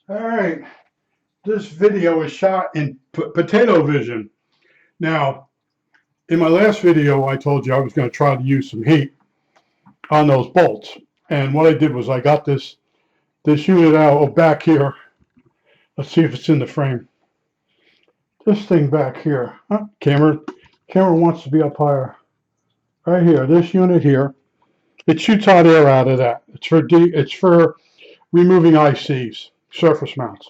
All right, this video is shot in potato vision. Now, in my last video, I told you I was going to try to use some heat on those bolts. And what I did was I got this unit out back here. Let's see if it's in the frame. This thing back here. Huh? Camera wants to be up higher. Right here, this unit here. It shoots hot air out of that. It's for removing ICs, surface mounts.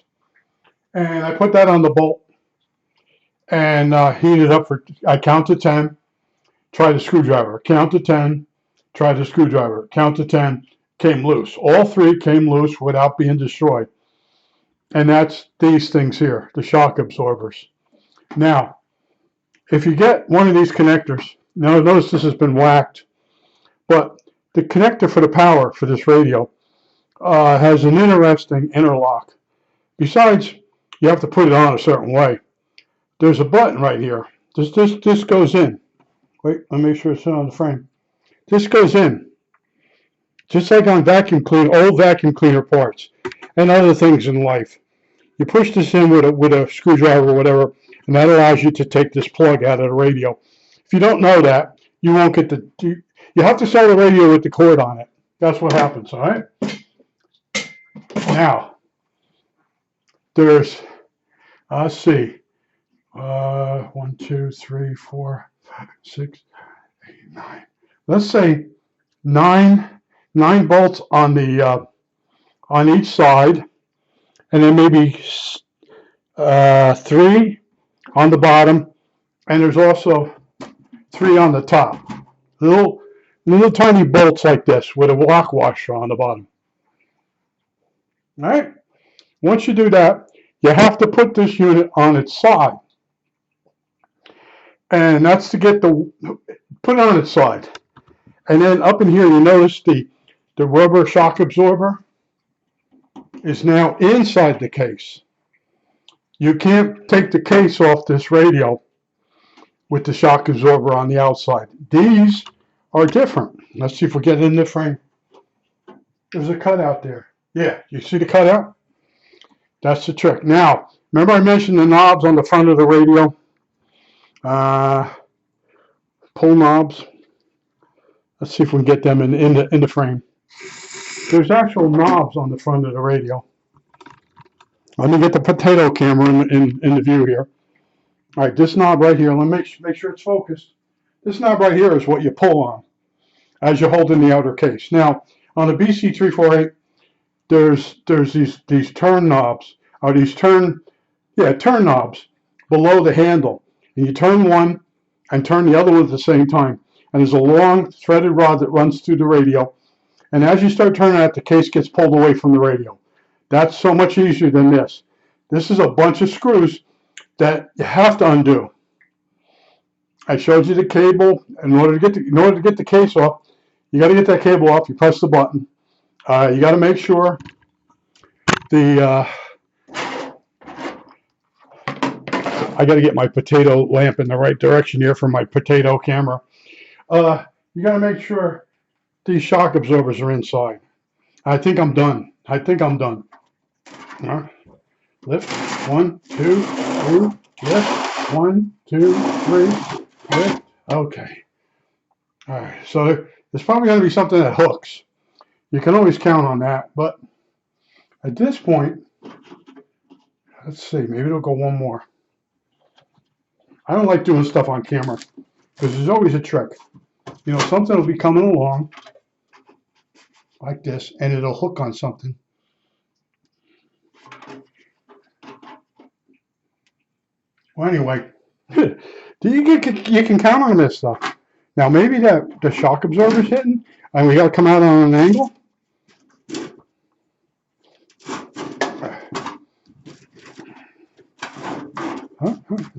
And I put that on the bolt and heat it up for, I count to 10, try the screwdriver, count to 10, try the screwdriver, count to 10, came loose. All three came loose without being destroyed. And that's these things here, the shock absorbers. Now, if you get one of these connectors, now notice this has been whacked, but the connector for the power for this radio has an interesting interlock. Besides, you have to put it on a certain way. There's a button right here. This goes in. Wait, let me make sure it's on the frame. This goes in. Just like on old vacuum cleaner parts and other things in life. You push this in with a screwdriver or whatever, and that allows you to take this plug out of the radio. If you don't know that, you won't get you have to sell the radio with the cord on it. That's what happens, all right? Now, there's, let's see, 1, 2, 3, 4, 5, 6, 8, 9. Let's say nine bolts on the on each side, and then maybe 3 on the bottom, and there's also 3 on the top. Little tiny bolts like this with a lock washer on the bottom. All right. Once you do that, you have to put this unit on its side. And that's to get put it on its side. And then up in here, you notice the rubber shock absorber is now inside the case. You can't take the case off this radio with the shock absorber on the outside. These are different. Let's see if we get it in the frame. There's a cutout there. Yeah, you see the cutout? That's the trick. Now, remember I mentioned the knobs on the front of the radio? Pull knobs. Let's see if we can get them in the frame. There's actual knobs on the front of the radio. Let me get the potato camera in the view here. All right, this knob right here, let me make sure it's focused. This knob right here is what you pull on as you hold in the outer case. Now, on the BC348, there's these turn knobs, or these turn knobs below the handle. And you turn one and turn the other one at the same time. And there's a long threaded rod that runs through the radio. And as you start turning it, the case gets pulled away from the radio. That's so much easier than this. This is a bunch of screws that you have to undo. I showed you the cable. In order to get the case off, you got to get that cable off. You press the button. You got to make sure I got to get my potato lamp in the right direction here for my potato camera. You got to make sure these shock absorbers are inside. I think I'm done. All right. Lift. 1, 2, 3. Lift. 1, 2, 3. Lift. Okay. All right. So there's probably going to be something that hooks. You can always count on that. But at this point, let's see. Maybe it'll go one more. I don't like doing stuff on camera because there's always a trick. You know, something will be coming along like this, and it'll hook on something. Well, anyway, you can count on this stuff. Now, maybe the shock absorber's hitting, and we got to come out on an angle.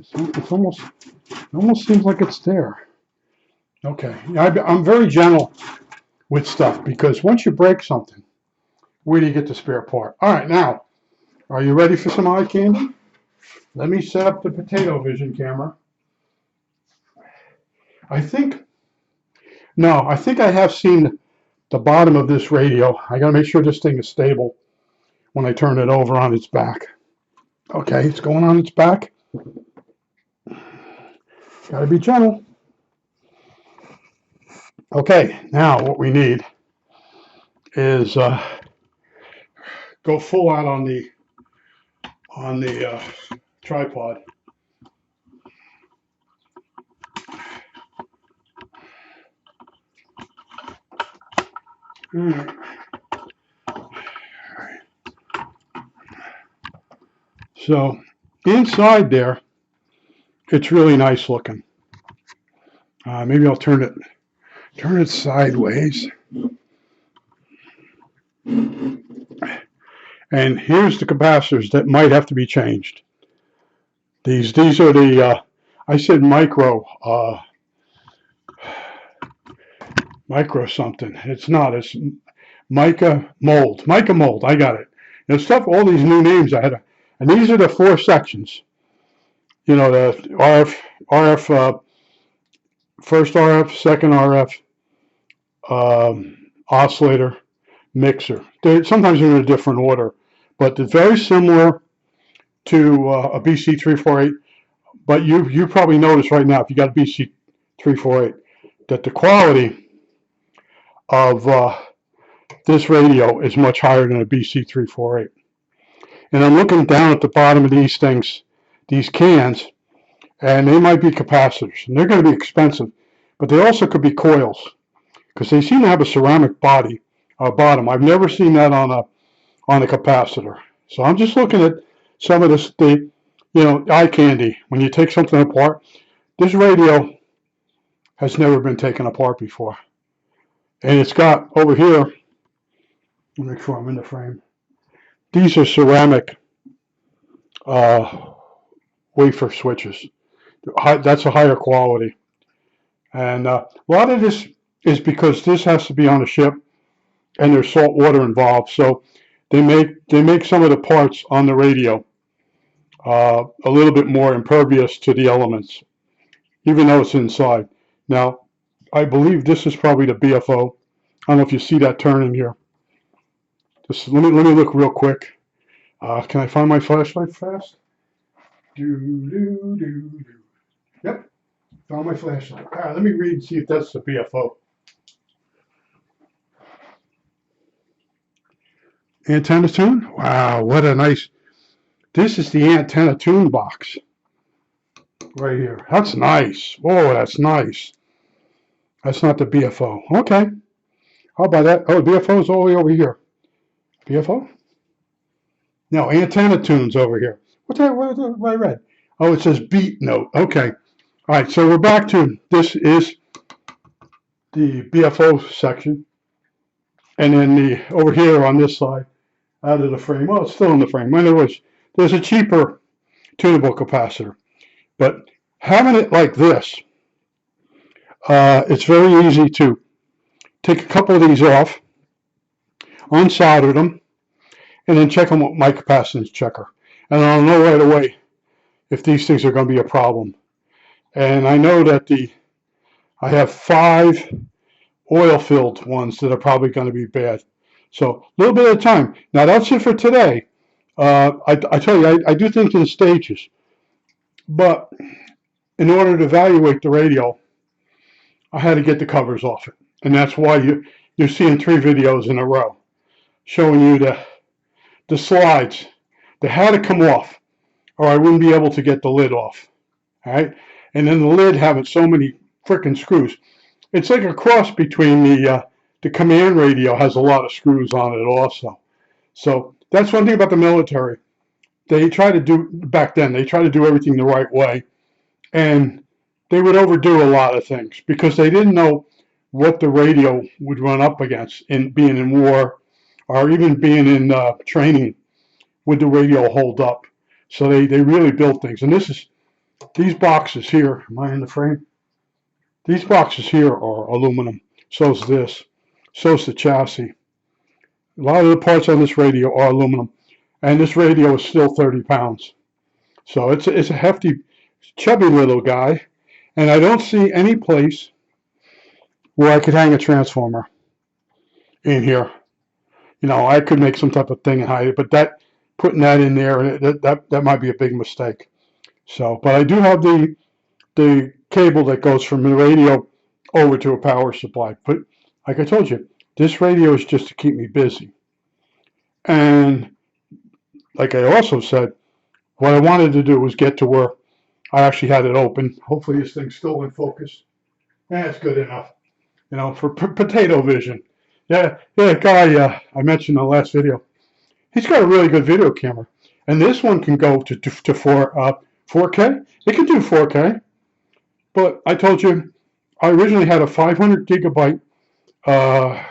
It almost seems like it's there. Okay, I'm very gentle with stuff because once you break something, where do you get the spare part? All right, now, are you ready for some eye candy? Let me set up the potato vision camera. I think I have seen the bottom of this radio. I got to make sure this thing is stable. when I turn it over on its back. Okay, it's going on its back. Gotta be gentle. Okay, now what we need is go full out on the tripod. All right. So inside there, it's really nice looking. Maybe I'll turn it sideways. And here's the capacitors that might have to be changed. These are the I said micro something. It's not. It's mica mold. I got it. And stuff. All these new names I had. And these are the 4 sections. You know, the RF, first RF, second RF, oscillator, mixer. Sometimes they're in a different order, but they're very similar to a BC348. But you probably notice right now, if you got a BC348, that the quality of this radio is much higher than a BC348. And I'm looking down at the bottom of these things, these cans, and they might be capacitors. And they're going to be expensive, but they also could be coils, because they seem to have a ceramic bottom. I've never seen that on a capacitor. So I'm just looking at some of this, eye candy. When you take something apart, this radio has never been taken apart before. And it's got over here, let me make sure I'm in the frame. These are ceramic wafer switches. That's a higher quality. And a lot of this is because this has to be on a ship and there's salt water involved. So they make some of the parts on the radio a little bit more impervious to the elements, even though it's inside. Now, I believe this is probably the BFO. I don't know if you see that turning here. Let me look real quick. Can I find my flashlight fast? Yep, found my flashlight. All right, let me read and see if that's the BFO. Antenna tune? Wow, what a nice. This is the antenna tune box right here. That's nice. Oh, that's nice. That's not the BFO. Okay. How about that? Oh, the BFO is all the way over here. BFO? No, antenna tunes over here. What I read? Oh, it says beat note. Okay. All right, so we're back to, this is the BFO section. And then over here on this side, out of the frame. Well, it's still in the frame. In other words, there's a cheaper tunable capacitor. But having it like this, it's very easy to take a couple of these off, unsolder them, and then check them with my capacitance checker. And I'll know right away if these things are going to be a problem. And I know that I have 5 oil-filled ones that are probably going to be bad. So a little bit at a time. Now that's it for today. I tell you, I do things in stages. But in order to evaluate the radio, I had to get the covers off it. And that's why you're seeing 3 videos in a row showing you the slides. They had to come off, or I wouldn't be able to get the lid off. All right? And then the lid having so many frickin' screws. It's like a cross between the command radio has a lot of screws on it also. So that's one thing about the military. They try to do, back then, they try to do everything the right way. And they would overdo a lot of things because they didn't know what the radio would run up against in being in war, or even being in training. Would the radio hold up? So they really built things. And these boxes here, am I in the frame? These boxes here are aluminum. So's this. So's the chassis. A lot of the parts on this radio are aluminum. And this radio is still 30 pounds. So it's a hefty, chubby little guy. And I don't see any place where I could hang a transformer in here. You know, I could make some type of thing and hide it, but putting that in there, that might be a big mistake. So, but I do have the cable that goes from the radio over to a power supply. But like I told you, this radio is just to keep me busy. And like I also said, what I wanted to do was get to where I actually had it open. Hopefully this thing's still in focus. That's good enough. You know, for potato vision. Yeah, guy I mentioned in the last video, he's got a really good video camera. And this one can go to 4K. It can do 4K. But I told you, I originally had a 500 gigabyte, what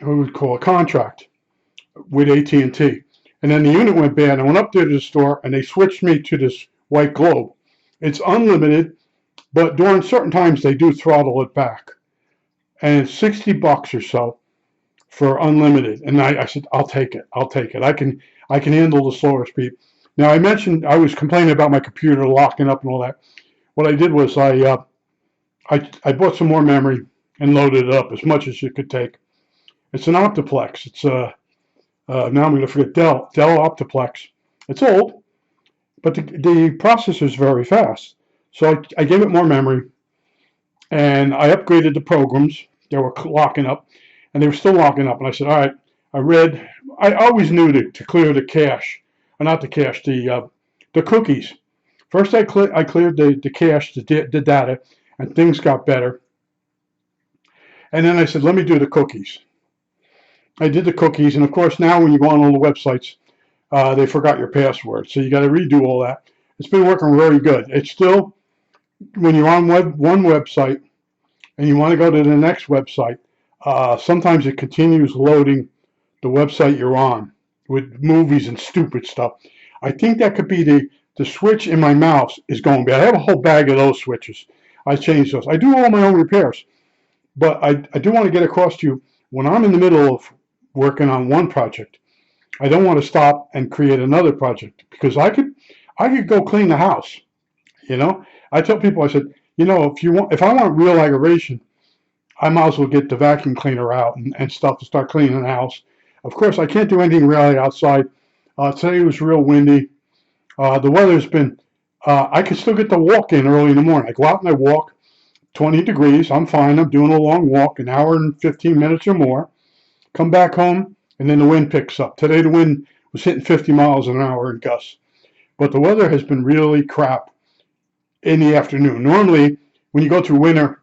we would call a contract with AT&T. And then the unit went bad. I went up there to the store, and they switched me to this white globe. It's unlimited, but during certain times, they do throttle it back. And it's $60 or so for unlimited. And I said, I'll take it. I'll take it. I can handle the slower speed. Now, I mentioned I was complaining about my computer locking up and all that. What I did was I bought some more memory and loaded it up as much as it could take. It's an Optiplex. It's now I'm going to forget Dell Optiplex. It's old, but the processor is very fast. So I gave it more memory, and I upgraded the programs. They were locking up, and they were still locking up. And I said, all right, I always knew to clear the cache, or not the cache, the cookies. First, I cleared the cache, the data, and things got better. And then I said, let me do the cookies. I did the cookies, and of course, now when you go on all the websites, they forgot your password. So you got to redo all that. It's been working very good. It's still, when you're on one website and you want to go to the next website, sometimes it continues loading the website you're on with movies and stupid stuff. I think that could be the switch in my mouse is going bad. I have a whole bag of those switches. I changed those. I do all my own repairs. But I do want to get across to you, when I'm in the middle of working on one project, I don't want to stop and create another project, because I could go clean the house. You know, I tell people, I said, you know, if I want real aggravation, I might as well get the vacuum cleaner out and stuff to start cleaning the house. Of course, I can't do anything really outside. Today was real windy. The weather's been, I could still get the walk in early in the morning. I go out and I walk, 20 degrees, I'm fine. I'm doing a long walk, an hour and 15 minutes or more. Come back home, and then the wind picks up. Today the wind was hitting 50 miles an hour in gusts. But the weather has been really crap in the afternoon. Normally, when you go through winter,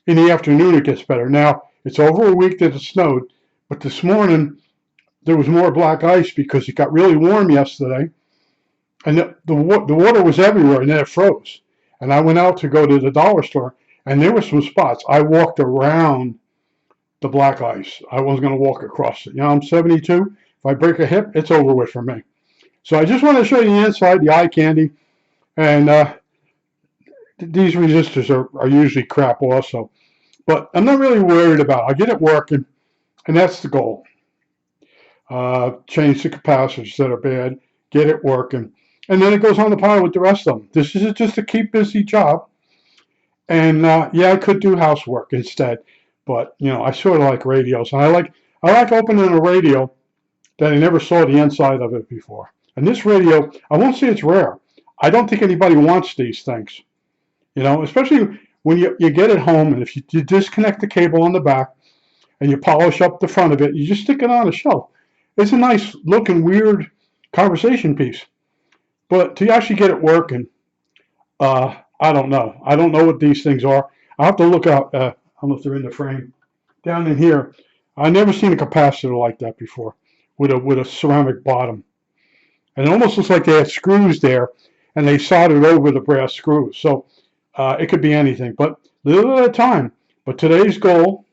in the afternoon it gets better. Now, it's over a week that it snowed, but this morning there was more black ice because it got really warm yesterday. And the water was everywhere, and then it froze. And I went out to go to the dollar store, and there were some spots. I walked around the black ice. I wasn't going to walk across it. You know, I'm 72. If I break a hip, it's over with for me. So I just want to show you the inside, the eye candy. And these resistors are usually crap also. But I'm not really worried about it. I get it working, and that's the goal. Change the capacitors that are bad, get it working. And then it goes on the pile with the rest of them. This is just a keep busy job. And yeah, I could do housework instead, but you know, I sort of like radios, and I like opening a radio that I never saw the inside of it before. And this radio, I won't say it's rare. I don't think anybody wants these things, you know, especially when you get it home, and if you disconnect the cable on the back and you polish up the front of it, you just stick it on a shelf. It's a nice looking, weird conversation piece, but to actually get it working, I don't know. I don't know what these things are. I have to look out. I don't know if they're in the frame. Down in here, I've never seen a capacitor like that before, with a ceramic bottom. And it almost looks like they had screws there, and they soldered over the brass screws. So it could be anything, but little at a time. But today's goal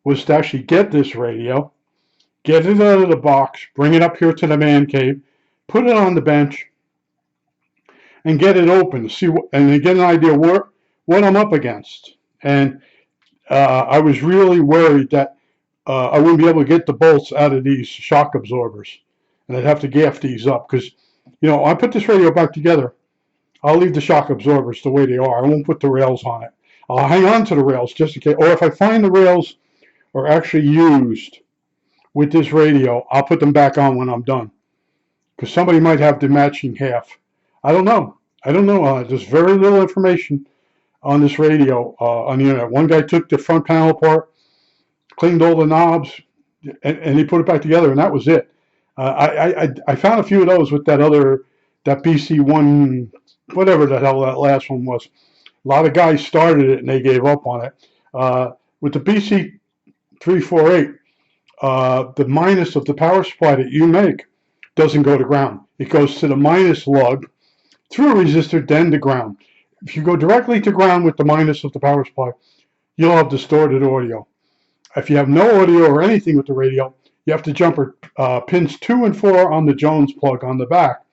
was to actually get this radio, get it out of the box, bring it up here to the man cave, put it on the bench, and get it open to see and get an idea what I'm up against. And I was really worried that I wouldn't be able to get the bolts out of these shock absorbers, and I'd have to gaff these up, because you know, I put this radio back together. I'll leave the shock absorbers the way they are. I won't put the rails on it. I'll hang on to the rails just in case, or if I find the rails are actually used, with this radio. I'll put them back on when I'm done, because somebody might have the matching half. I don't know. I don't know. There's very little information on this radio on the internet. One guy took the front panel apart, cleaned all the knobs, and he put it back together, and that was it. I found a few of those with that BC1, whatever the hell that last one was. A lot of guys started it and they gave up on it. With the BC348, the minus of the power supply that you make doesn't go to ground. It goes to the minus lug through a resistor, then to ground. If you go directly to ground with the minus of the power supply, you'll have distorted audio. If you have no audio or anything with the radio, you have to jump pins 2 and 4 on the Jones plug on the back.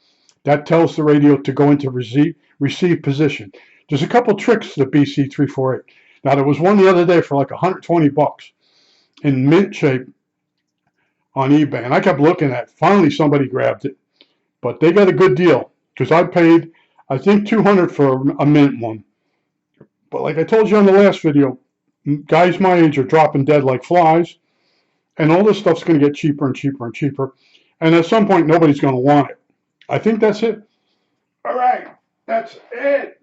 That tells the radio to go into receive position. There's a couple tricks to the BC348. Now, there was one the other day for like 120 bucks in mint shape on eBay, and I kept looking at it. Finally, somebody grabbed it, but they got a good deal, because I paid, I think, $200 for a mint one. But like I told you on the last video, guys my age are dropping dead like flies, and all this stuff's going to get cheaper and cheaper and cheaper, and at some point, nobody's going to want it. I think that's it. All right, that's it.